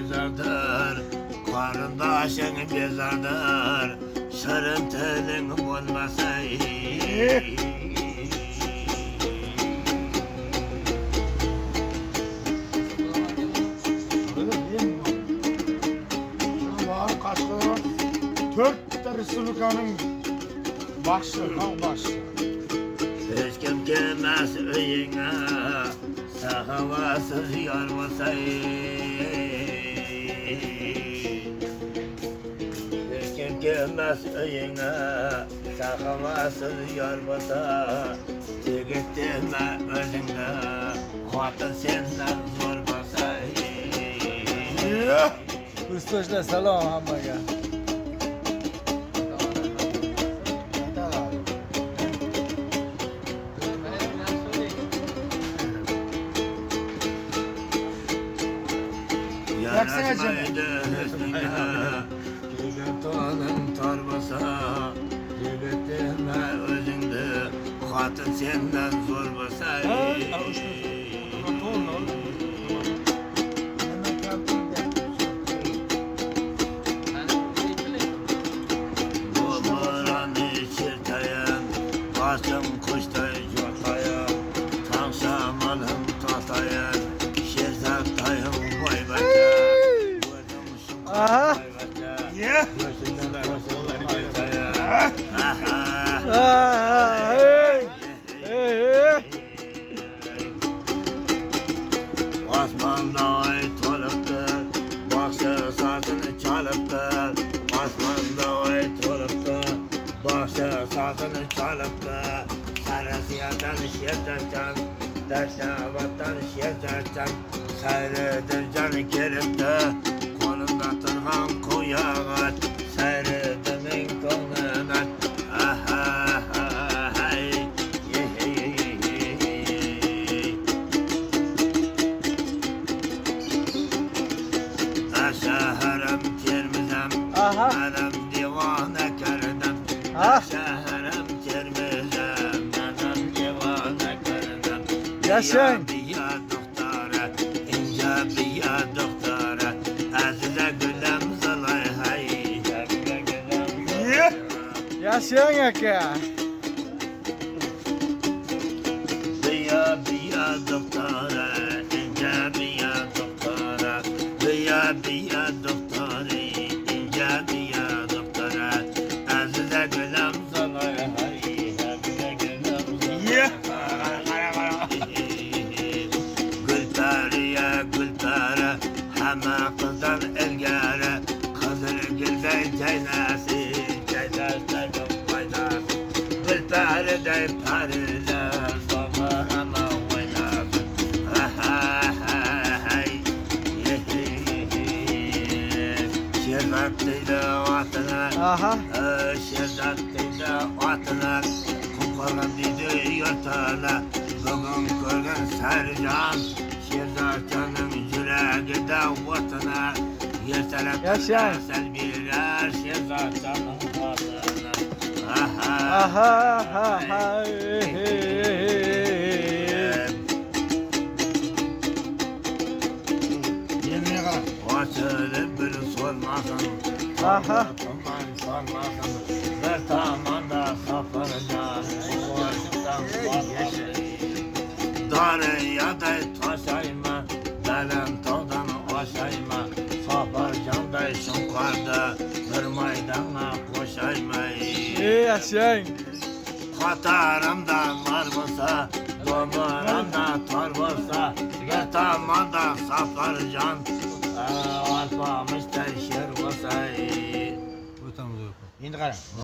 Bezardır, qarındaşın bezardır, şırın tilin olmasa Dört Respublikanın başı, başı. Hiç kim gelmez öyüne, sahavasız yarmasa Hiç kim gelmez öyüne, sahavasız yarmasa Tegittirme özünde, hatın senden zor basa Ustoşlar selam hammaga. Yaraşmaydı hüsnüne, Yigitinin torbasa Yigittirme özünde, hatın senden zor basa Başım kuştay jotaya, tavşamalım tataya, şerzatayım boy baca. Aha. Osmanda ay toluptur, bakşı sazını çalıptur. Osmanda ay toluptur, bakşı sazını çalıptur. Sarısıyadan şezercan, Derşavattan şezercan, Sayrıdır canı keriptir, kolunda turhan kuyağı, Sayrıdımın koluna. Şehrim Tirmizem, benim divane kerdim. Şehrim Tirmizem, benim divane kerdim. Yaşayın. Biya doktora, ince biya doktora, Azize gülüm zılay hay, Azize gülüm zılay. Yaşayın aka. Biya doktora, ince biya doktora, biya doktora, ince biya doktora, Azize gülüm zılay hay, Azize gülüm zılay hay. Gülperiye gülperi, hemen kızdan ilgari, Kızıl gülden ceynesi, ceynesi faydası. Gülperi de periler, baba hemen oynasın. Şerdattıydı vatına, şerdattıydı vatına, Kukulan dedi yurtana, bugün görgün sercan, Şerdatçanın yüreği de vatına, yer taraftan sel birer Şerdatçanın vatına. Açılıp bir sormasın, Tuman sormasın, bir tamanda safarcan, Bu aşktan vazgeçin. Darıya da taşayma, Benim tağdan aşayma, Safarcan da şunkarda, Bir maydana koşayma. Yaşayın. Katarımdan var olsa, Domuramdan tar olsa, Bir tamanda safarcan, Alpamış da şer olsa. Endi qarang.